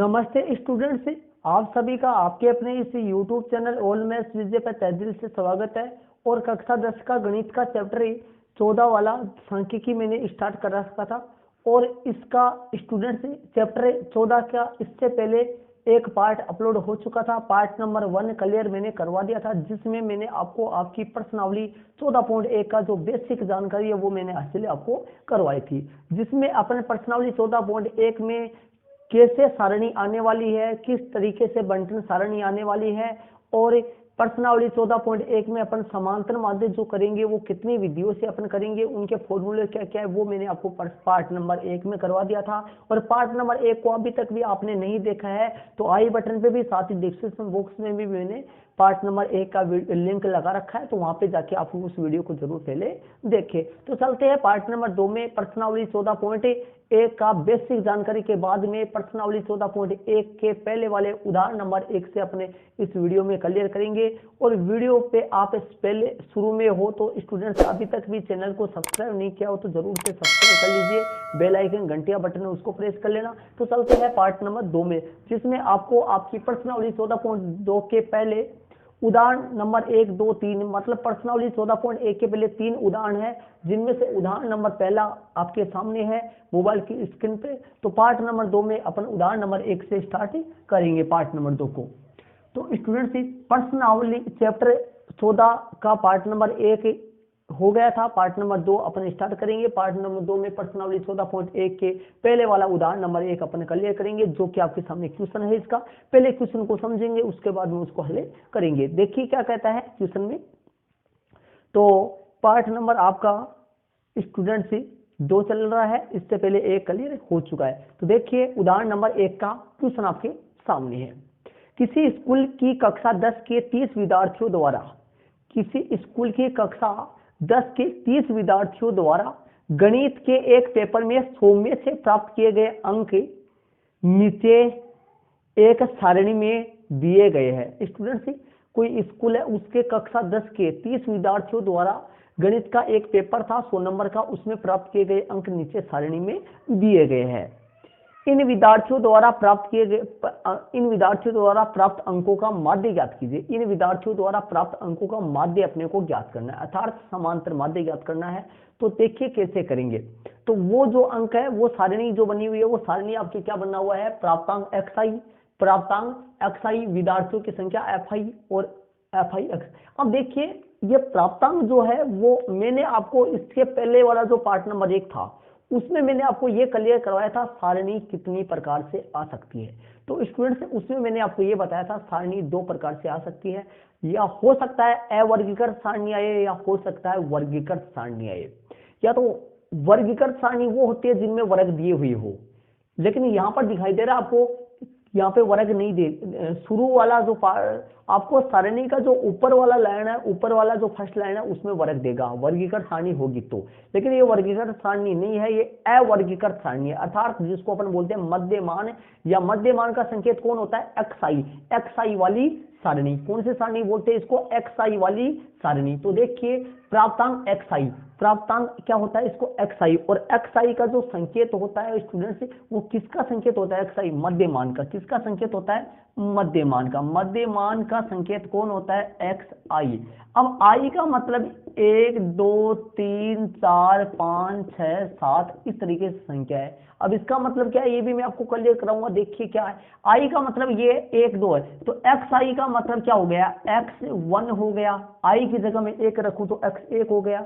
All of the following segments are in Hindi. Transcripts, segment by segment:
नमस्ते स्टूडेंट्स, आप सभी का आपके अपने इस यूट्यूब चैनल ऑल मैथ्स विजय पर तहे दिल से स्वागत है। और कक्षा 10 का गणित का चैप्टर 14 वाला सांख्यिकी मैंने स्टार्ट कर रखा था। और इसका स्टूडेंट्स चैप्टर 14 का इससे पहले एक पार्ट अपलोड हो चुका था। पार्ट नंबर 1 क्लियर मैंने करवा दिया था, जिसमें मैंने आपको आपकी प्रश्नावली 14.1 का जो बेसिक जानकारी है वो मैंने हासिल आपको करवाई थी, जिसमें अपने प्रश्नावली 14.1 में कैसे सारणी आने वाली है, किस तरीके से बंटन सारणी आने वाली है, और प्रश्नावली 14.1 में अपन समांतर माध्य जो करेंगे वो कितनी विधियों से अपन करेंगे, उनके फॉर्मूले क्या क्या है वो मैंने आपको पार्ट नंबर 1 में करवा दिया था। और पार्ट नंबर 1 को अभी तक भी आपने नहीं देखा है तो आई बटन पे भी, साथ ही डिस्क्रिप्शन बॉक्स में भी मैंने पार्ट नंबर 1 का लिंक लगा रखा है, तो वहां पे जाके आप उस वीडियो को जरूर पहले देखें। तो चलते हैं पार्ट नंबर 2 में। प्रश्नावली 14.1 का बेसिक जानकारी के बाद में प्रश्नावली 14.1 के पहले वाले उदाहरण नंबर 1 से अपने इस वीडियो में क्लियर करेंगे। और वीडियो पे आप पहले शुरू में हो तो स्टूडेंट्स अभी तक भी चैनल को सब्सक्राइब नहीं किया हो तो जरूर से सब्सक्राइब कर लीजिए, बेल आइकन घंटिया बटन है उसको प्रेस कर लेना। तो चलते हैं पार्ट नंबर 2 में, जिसमें आपको आपकी प्रश्नावली 14.2 के पहले उदाहरण नंबर 1, 2, 3 मतलब प्रश्नावली 14.1 के पहले 3 उदाहरण है, जिनमें से उदाहरण नंबर पहला आपके सामने है मोबाइल की स्क्रीन पे। तो पार्ट नंबर 2 में अपन उदाहरण नंबर 1 से स्टार्ट करेंगे पार्ट नंबर 2 को। तो स्टूडेंट्स प्रश्नावली चैप्टर 14 का पार्ट नंबर 1 हो गया था। पार्ट नंबर 2 अपन स्टार्ट करेंगे। पार्ट नंबर 2 में प्रश्नावली 14.1 के पहले वाला उदाहरण नंबर 1 अपन क्लियर करेंगे, जो कि आपके सामने क्वेश्चन है। इसका पहले क्वेश्चन को समझेंगे, उसके बाद में उसको हल करेंगे। देखिए क्या कहता है क्वेश्चन में। तो पार्ट नंबर आपका स्टूडेंट 2 चल रहा है, इससे पहले 1 क्लियर हो चुका है। तो देखिए उदाहरण नंबर 1 का क्वेश्चन आपके सामने है। किसी स्कूल की कक्षा 10 के 30 विद्यार्थियों द्वारा किसी स्कूल की कक्षा 10 के 30 विद्यार्थियों द्वारा गणित के एक पेपर में 100 में से प्राप्त किए गए अंक नीचे एक सारणी में दिए गए हैं। स्टूडेंट्स कोई स्कूल है, उसके कक्षा 10 के 30 विद्यार्थियों द्वारा गणित का एक पेपर था 100 नंबर का, उसमें प्राप्त किए गए अंक नीचे सारणी में दिए गए हैं। इन विद्यार्थियों द्वारा प्राप्त अंकों का माध्य ज्ञात कीजिए। इन विद्यार्थियों द्वारा प्राप्त अंकों का माध्य अपने को ज्ञात करना है, अर्थात समांतर माध्य ज्ञात करना है। तो देखिए कैसे करेंगे। तो वो जो अंक है, वो सारणी जो बनी हुई है, वो सारणी आपकी क्या बना हुआ है, प्राप्तांक xi विद्यार्थियों की संख्या fi और fix। अब देखिए ये प्राप्तांक जो है वो मैंने आपको इसके पहले वाला जो पार्ट नंबर 1 था उसमें मैंने आपको ये क्लियर करवाया था सारणी कितनी प्रकार से आ सकती है। तो स्टूडेंट्स उसमें मैंने आपको ये बताया था सारणी 2 प्रकार से आ सकती है, या हो सकता है अवर्गीकृत सारणी आए, या हो सकता है वर्गीकृत सारणी आए। या तो वर्गीकृत सारणी वो होती है जिनमें वर्ग दिए हुए हो, लेकिन यहां पर दिखाई दे रहा है आपको यहाँ पे वर्ग नहीं दे। शुरू वाला जो आपको सारणी का जो ऊपर वाला लाइन है, ऊपर वाला जो फर्स्ट लाइन है उसमें वर्ग देगा, वर्गीकृत सारणी होगी तो। लेकिन ये वर्गीकृत सारणी नहीं है, ये अवर्गीकृत सारणी है, अर्थात जिसको अपन बोलते हैं मध्यमान। या मध्यमान का संकेत कौन होता है, एक्सआई वाली सारणी। कौन सी सारणी बोलते हैं इसको, एक्सआई वाली सारणी। तो देखिए प्राप्तांक एक्सआई, प्राप्तांक क्या होता है इसको एक्सआई, और एक्सआई का जो संकेत होता है स्टूडेंट्स वो किसका संकेत होता है, एक्सआई मध्यमान का। किसका संकेत होता है, मध्यमान का। मध्यमान का संकेत कौन होता है, एक्सआई। अब आई का मतलब 1 2 3 4 5 6 7 इस तरीके से संख्या है। अब इसका मतलब क्या है ये भी मैं आपको क्लियर कराऊंगा। देखिए क्या है, आई का मतलब ये 1 2 है, तो एक्स आई का मतलब क्या हो गया, x1 हो गया। आई की जगह में 1 रखूं तो x1 हो गया,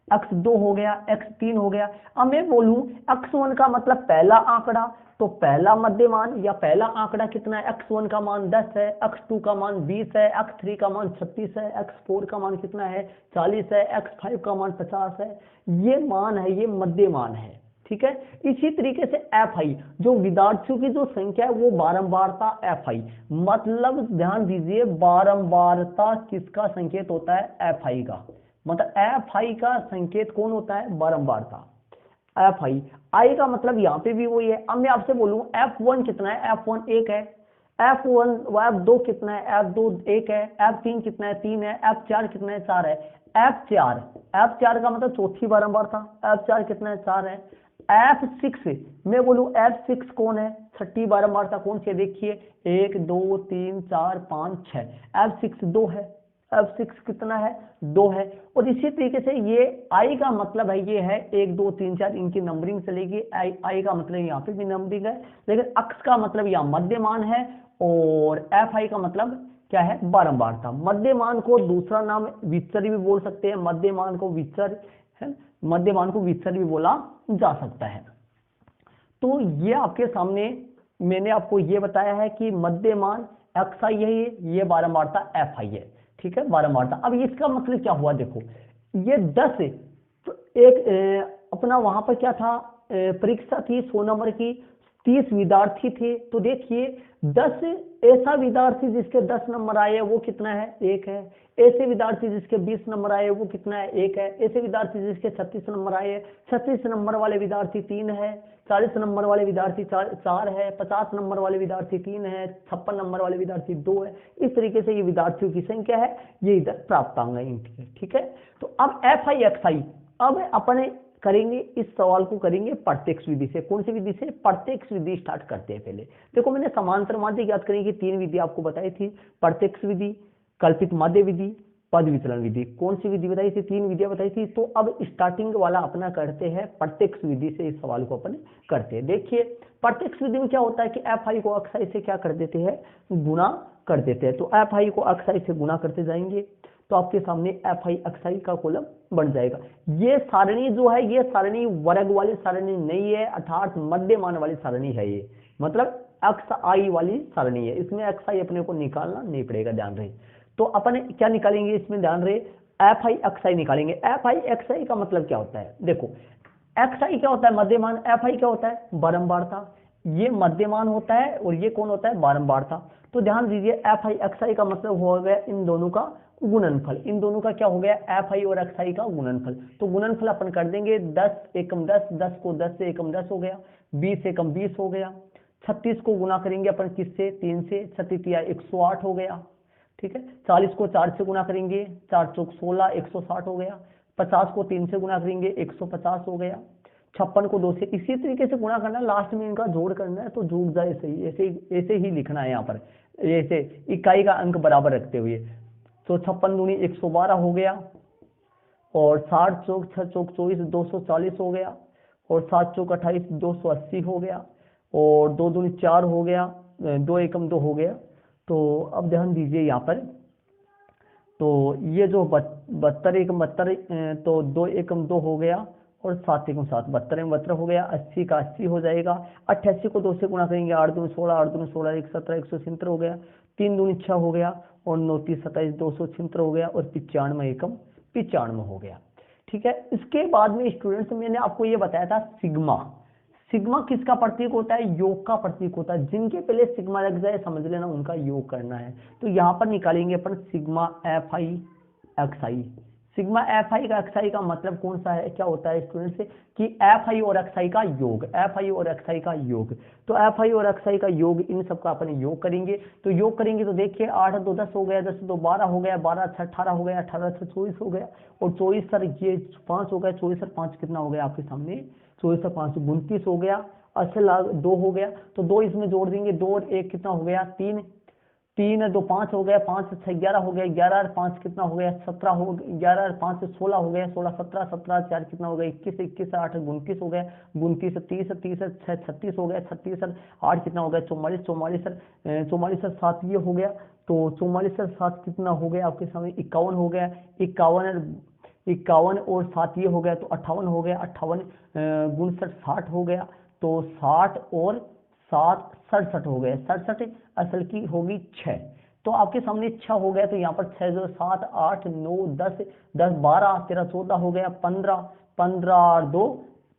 x2 हो गया, x3 हो गया। अब मैं बोलूं x1 का मतलब पहला आंकड़ा, तो पहला मध्यमान या पहला आंकड़ा कितना है, x1 का मान 10 है, x2 का मान 20 है, x3 का मान 36 है, x4 का मान कितना है 40 है, x5 का मान 50 है। ये मान है, ये मध्यमान है, ठीक है। इसी तरीके से fi जो विद्यार्थियों की जो संख्या है वो बारंबारता fi, मतलब ध्यान दीजिए बारंबारता किसका संकेत होता है, fi का। मतलब fi का संकेत कौन होता है, बारंबारता fi। आई का मतलब यहाँ पे भी वही है। अब मैं आपसे बोलूं f1 कितना है, f1 1 है, f2 कितना है, f2 1 है, f3 कितना है 3 है, f4 कितना है 4 है। f4 का मतलब चौथी बारंबारता, f4 कितना है 4 है, F6 मैं बोलूं F6 कौन है, छठी बारंबारता कौन सी है, देखिए 1 2 3 4 5 6, F6 2 है, F6 कितना है 2 है। और इसी तरीके से ये I का मतलब है ये है 1 2 3 4 इनकी नंबरिंग चलेगी, I का मतलब यहाँ पे भी नंबरिंग है, लेकिन अक्ष का मतलब यहाँ मध्यमान है, और FI का मतलब क्या है, बारंबारता। मध्यमान को दूसरा नाम विचर भी बोल सकते हैं, मध्यमान को विचर है, मध्यमान को विचर भी बोला जा सकता है। तो ये आपके सामने मैंने आपको ये बताया है कि मध्यमान XI है, ये बारंबारता FI है, ठीक है, बारंबारता। अब इसका मतलब क्या हुआ, देखो ये 10 एक अपना वहां पर क्या था, परीक्षा थी 100 नंबर की, 30 विद्यार्थी थे, तो देखिए 10 ऐसा विद्यार्थी जिसके 10 नंबर आए वो कितना है, 1 है। ऐसे विद्यार्थी जिसके 20 नंबर आए वो कितना है, 1 है। ऐसे विद्यार्थी जिसके 36 नंबर आए, 36 नंबर वाले विद्यार्थी 3 है। 40 नंबर वाले विद्यार्थी 4 है। 50 नंबर वाले विद्यार्थी 3 है। 56 नंबर वाले विद्यार्थी 2 है। इस तरीके से ये विद्यार्थियों की संख्या है, ये इधर प्राप्तांक है इनकी, ठीक है। तो अब FI XI अब अपने करेंगे, इस सवाल को करेंगे प्रत्यक्ष विधि से। कौन सी विधि से, प्रत्यक्ष विधि स्टार्ट करते हैं। पहले देखो मैंने समांतर माध्य ज्ञात करने की 3 विधि आपको बताई थी, प्रत्यक्ष विधि, कल्पित माध्य विधि, पद विचलन विधि। कौन सी विधि बताई थी, 3 विधियां बताई थी। तो अब स्टार्टिंग वाला अपना करते हैं प्रत्यक्ष विधि से, इस सवाल को अपन करते हैं। देखिए प्रत्यक्ष विधि में क्या होता है कि FI को XI से क्या कर देते हैं, गुणा कर देते हैं। तो FI को XI से गुणा करते जाएंगे तो आपके सामने FI XI का कॉलम बन जाएगा। ये सारणी जो है, ये सारणी वर्ग वाली सारणी नहीं है, अर्थात मध्यमान वाली सारणी है ये, मतलब XI वाली सारणी है। इसमें XI अपने को निकालना नहीं पड़ेगा, ध्यान रहे। तो अपन क्या निकालेंगे इसमें, ध्यान रहे, FI XI निकालेंगे। FI XI का मतलब क्या होता है, देखो XI क्या होता है, मध्यमान। FI क्या होता है, बारंबारता। ये मध्यमान होता है और ये कौन होता है, बारंबारता। तो ध्यान दीजिए FI XI का मतलब हो गया इन दोनों का गुणनफल। इन दोनों का क्या हो गया, FI और XI का गुणनफल। तो गुणनफल अपन कर देंगे 10 एकम 10, 10 को 10 से एकम 10 हो गया, 20 एकम 20 हो गया। 36 को गुना करेंगे अपन किससे, 3 से, 36 108 हो गया, ठीक है। 40 को 4 से गुना करेंगे, 4 चौक 16, 160 हो गया। 50 को 3 से गुना करेंगे, 150 हो गया। 56 को 2 से, इसी तरीके से गुणा करना, लास्ट में इनका जोड़ करना है, तो जुड़ जाए सही, ऐसे ही लिखना है यहाँ पर, ऐसे इकाई का अंक बराबर रखते हुए। तो 56 दूनी 112 हो गया, और 60 चौक 6 चौक 24, 240 हो गया, और 7 चौक 28, 280 हो गया, और 2 दूनी 4 हो गया, 2 एकम 2 हो गया। तो अब ध्यान दीजिए यहाँ पर, तो ये जो 72 एकम 72, तो 2 एकम 2 हो गया, और 7 एकम 7, 72 में 72 हो गया। 80 का 80 हो जाएगा। 88 को 2 से गुणा करेंगे, 8 दूनी 16, 8 दूनी 16, 117, 176 हो गया। 3 दूनी 6 हो गया, और 9 30 27, 276 हो गया, और 95 एकम 95 हो गया, ठीक है। इसके बाद में स्टूडेंट्स मैंने आपको ये बताया था सिग्मा। सिग्मा किसका प्रतीक होता है, योग का प्रतीक होता है। जिनके पहले सिग्मा लग जाए समझ लेना उनका योग करना है। तो यहाँ पर निकालेंगे अपन sigma FI XI। Sigma FI का XI का मतलब कौन सा है, क्या होता है स्टूडेंट्स, कि FI और XI का योग, FI और XI का योग। तो FI और XI का योग, इन सबका अपन योग करेंगे। तो योग करेंगे तो देखिए 8 2 10 हो गया, 10 2 12 हो गया, 12 6 18 हो गया, 18 6 24 हो गया, और 24 सर ये 5 हो गया, 24 सर 5 कितना हो गया आपके सामने, 24 सर 5 29 हो गया। असल 2 हो गया, तो 2 इसमें जोड़ देंगे, 2 और 1 कितना हो गया, 3, 3 2 5 हो गया, 5 6 11 हो गया, 11 और 5 कितना हो गया, 17 हो गया, 11 और 5 16 हो गया, 16 17 17 4 कितना हो गया, 21 21 8 29 हो गया, 29 30 30 6 36 हो गया, 36 8 कितना हो गया, 44 44 7 ये हो गया। तो 44 7 कितना हो गया आपके सामने, 51 हो गया। 51 और 7 ये हो गया, तो 58 हो गया। 58 59 60 हो गया, तो 60 और 7 67 हो गया। 67 असल की होगी 6, तो आपके सामने 6 हो गया। तो यहाँ पर 6 जो 7 8 9 10 10 12 13 14 हो गया, 15 15 और 2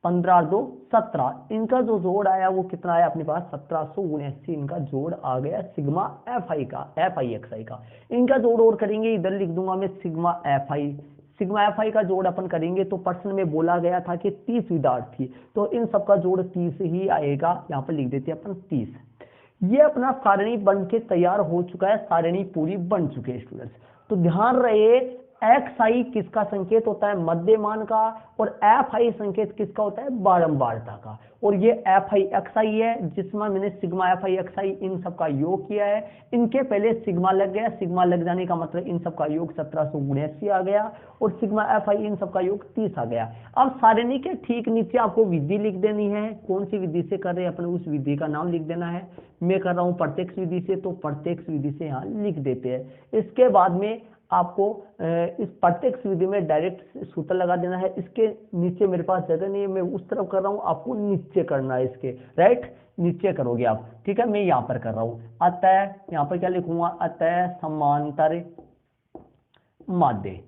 17। इनका जो जोड़ आया वो कितना आया अपने पास, 1779 इनका जोड़ आ गया सिग्मा FI का, FI XI का। इनका जोड़ और करेंगे, इधर लिख दूंगा मैं सिग्मा FI का जोड़ अपन करेंगे। तो प्रश्न में बोला गया था कि 30 विद्यार्थी, तो इन सबका जोड़ 30 ही आएगा। यहाँ पर लिख देते हैं अपन 30। ये अपना सारणी बन के तैयार हो चुका है, सारणी पूरी बन चुकी है स्टूडेंट्स। तो ध्यान रहे एक्स आई किसका संकेत होता है, मध्यमान का, और एफ आई संकेत किसका होता है, बारंबारता का। और ये एफ आई एक्स आई है जिसमें मैंने सिग्मा एफ आई एक्स आई इन सब का योग किया है। इनके पहले सिग्मा लग गया, सिग्मा लग जाने का मतलब इन सब का योग 1779 आ गया, और सिग्मा एफ आई इन सब का योग 30 आ गया। अब सारणी के ठीक नीचे आपको विधि लिख देनी है, कौन सी विधि से कर रहे हैं अपने उस विधि का नाम लिख देना है। मैं कर रहा हूं प्रत्यक्ष विधि से, तो प्रत्यक्ष विधि से यहाँ लिख देते हैं। इसके बाद में आपको इस प्रत्यक्ष विधि में डायरेक्ट सूत्र लगा देना है। इसके नीचे मेरे पास जगह नहीं है, मैं उस तरफ कर रहा हूं, आपको नीचे करना है इसके, राइट, नीचे करोगे आप, ठीक है। मैं यहाँ पर कर रहा हूं, अतः यहाँ पर क्या लिखूंगा, अतः समांतर माध्य,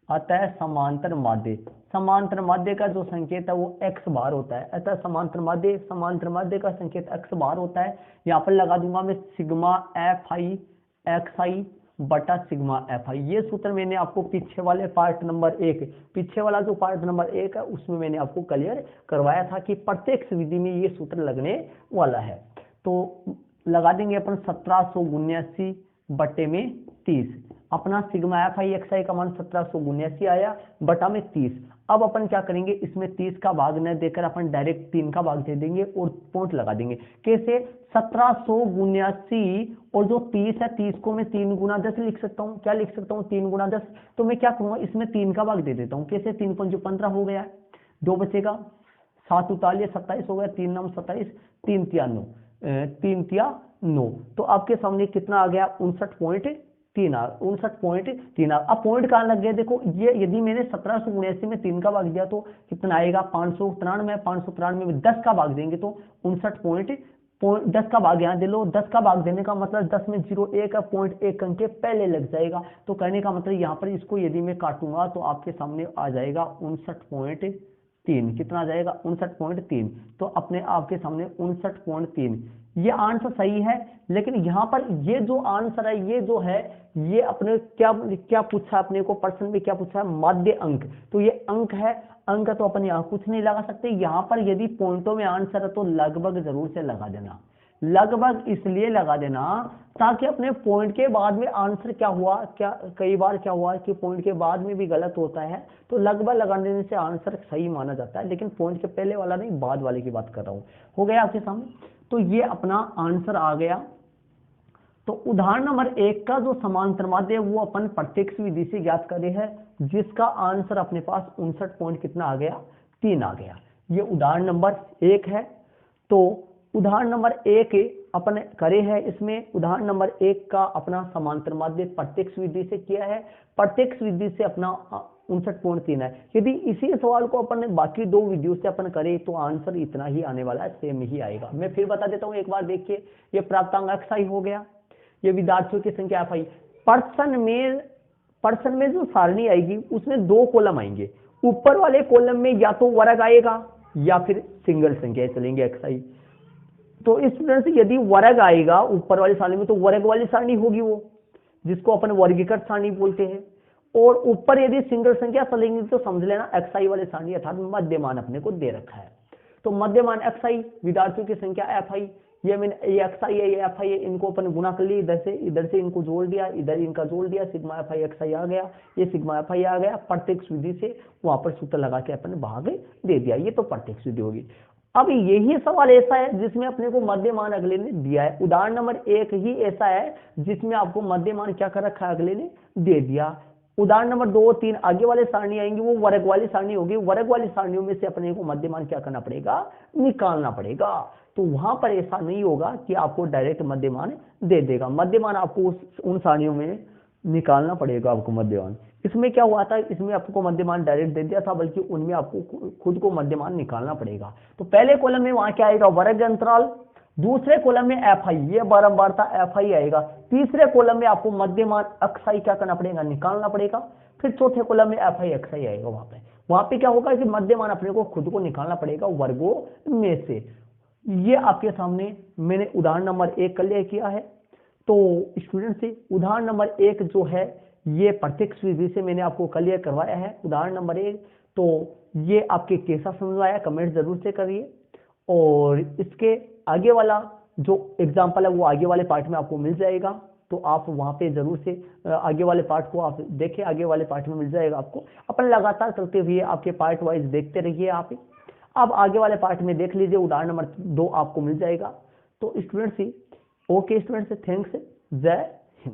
अतः समांतर माध्य, समांतर माध्य का जो संकेत है वो x बार होता है। अतः समांतर माध्य, समांतर माध्य का संकेत x बार होता है। यहाँ पर लगा दूंगा मैं सिग्मा एफ आई एक्स आई बटा सिग्मा एफ आई। ये सूत्र मैंने आपको पीछे वाले पार्ट नंबर 1, पीछे वाला जो पार्ट नंबर 1 है उसमें मैंने आपको क्लियर करवाया था कि प्रत्यक्ष विधि में ये सूत्र लगने वाला है। तो लगा देंगे अपन 1779 बटे में 30, अपना सिग्मा एफ आई एक्स आई का मान 1779 आया बटा में 30। अब अपन क्या करेंगे, इसमें 30 का भाग न देकर अपन डायरेक्ट 3 का भाग दे देंगे और पॉइंट लगा देंगे। कैसे, 1779 और जो 30 है, 30 को मैं 3 गुना 10 लिख सकता हूँ। क्या लिख सकता हूँ, 3 गुना 10। तो मैं क्या करूंगा, इसमें 3 का भाग दे देता हूँ। कैसे, 3 पंचो 15 हो गया, 2 बचेगा, 7 उतालिए 27 हो गया, 3 9 27, 3 तिया 9, 3 तिया 9। तो आपके सामने कितना आ गया, 59.3, 59.3। अब पॉइंट कहां लग गया, देखो ये यदि मैंने 1779 में 3 का भाग दिया तो कितना आएगा, 593, 593 में 10 का भाग देंगे तो 10 का भाग यहाँ दे लो। 10 का भाग देने का मतलब 10 में 0 1 पॉइंट 1 अंक के पहले लग जाएगा। तो कहने का मतलब यहाँ पर इसको यदि मैं काटूंगा तो आपके सामने आ जाएगा 59.3। कितना आ जाएगा, 59.3। तो अपने आपके सामने 59.3, ये आंसर सही है। लेकिन यहाँ पर ये जो आंसर है, ये जो है, ये अपने क्या क्या पूछा अपने को, प्रश्न में क्या पूछा है, माध्य अंक। तो ये अंक है, अंक तो अपन यहाँ कुछ नहीं लगा सकते। यहाँ पर यदि पॉइंटों में आंसर है तो लगभग जरूर से लगा देना, लगभग इसलिए लगा देना ताकि अपने पॉइंट के बाद में आंसर क्या हुआ, क्या कई बार क्या हुआ कि पॉइंट के बाद में भी गलत होता है, तो लगभग लगा देने से आंसर सही माना जाता है। लेकिन पॉइंट के पहले वाला नहीं, बाद वाले की बात कर रहा हूं। हो गया आपके सामने, तो ये अपना आंसर आ गया। तो उदाहरण नंबर 1 का जो समांतर माध्य है वो अपन प्रत्यक्ष विधि से ज्ञात करे है, जिसका आंसर अपने पास 59 पॉइंट कितना आ गया, 3 आ गया। ये उदाहरण नंबर 1 है। तो उदाहरण नंबर 1 अपन करे है, इसमें उदाहरण नंबर 1 का अपना समांतर माध्य प्रत्यक्ष विधि से किया है। प्रत्यक्ष विधि से अपना 59.3 है। यदि इसी सवाल को अपन बाकी 2 विधियों से अपन करें तो आंसर इतना ही आने वाला है, सेम ही आएगा। मैं फिर बता देता हूं, एक बार देखिए, ये प्राप्तांक एक्स आई हो गया, ये विद्यार्थियों की संख्या एफ आई। पर्सन में जो सारणी आएगी उसमें 2 कॉलम आएंगे। ऊपर वाले कॉलम में या तो वर्ग आएगा या फिर सिंगल संख्या चलेंगे एक्स आई। तो इस तरह से यदि वर्ग आएगा ऊपर वाली सारणी में तो वर्ग वाली सारणी होगी वो, जिसको अपन वर्गीकृत सारणी बोलते हैं। और ऊपर यदि सिंगल संख्या चलेंगी तो समझ लेना एक्स आई वाली सारणी अर्थात मध्यमान अपने को दे रखा है। तो मध्यमान एक्स आई, विद्यार्थियों की संख्या एफ आई, ये मैंने ये एक्स आई है, ये एफ आई है, इनको अपन गुना कर लिए, इधर से इनको जोड़ दिया, इधर इनका जोड़ दिया, सिग्मा एफ आई एक्स आई आ गया, ये सिग्मा एफ आई आ गया। प्रत्यक्ष विधि से वहां पर सूत्र लगा के अपन भाग दे दिया, ये तो प्रत्यक्ष विधि होगी। अब यही सवाल ऐसा है जिसमें अपने को मध्यमान अगले ने दिया है। उदाहरण नंबर 1 ही ऐसा है जिसमें आपको मध्यमान क्या कर रखा है, अगले ने दे दिया। उदाहरण नंबर 2 3 आगे वाले सारणी आएंगे, वो वर्ग वाली सारणी होगी। वर्ग वाली सारणियों में से अपने को मध्यमान क्या करना पड़ेगा, निकालना पड़ेगा। तो वहां पर ऐसा नहीं होगा कि आपको डायरेक्ट मध्यमान दे देगा, मध्यमान आपको उन सारणियों में निकालना पड़ेगा आपको मध्यमान। इसमें क्या हुआ था, इसमें आपको मध्यमान डायरेक्ट दे दिया था, बल्कि उनमें आपको खुद को मध्यमान निकालना पड़ेगा। तो पहले कॉलम में वहां क्या आएगा, वर्ग अंतराल। दूसरे कॉलम में एफ आई, ये बारंबारता एफ आई आएगा। तीसरे कॉलम में आपको मध्यमान एक्स आई क्या करना पड़ेगा, निकालना पड़ेगा। फिर चौथे कॉलम में एफ आई एक्स आई आएगा। वहां पे क्या होगा कि मध्यमान अपने को खुद को निकालना पड़ेगा वर्गों में से। ये आपके सामने मैंने उदाहरण नंबर 1 क्लियर किया है। तो स्टूडेंट से उदाहरण नंबर 1 जो है ये प्रत्यक्ष विधि से मैंने आपको क्लियर करवाया है, उदाहरण नंबर 1। तो ये आपके कैसा समझ आया, कमेंट जरूर से करिए। और इसके आगे वाला जो एग्जाम्पल है वो आगे वाले पार्ट में आपको मिल जाएगा। तो आप वहाँ पे जरूर से आगे वाले पार्ट को आप देखें, आगे वाले पार्ट में मिल जाएगा आपको। अपन लगातार चलते हुए आपके पार्ट वाइज देखते रहिए। आप अब आगे वाले पार्ट में देख लीजिए, उदाहरण नंबर 2 आपको मिल जाएगा। तो स्टूडेंट्स, ओके स्टूडेंट्स, थैंक्स, जय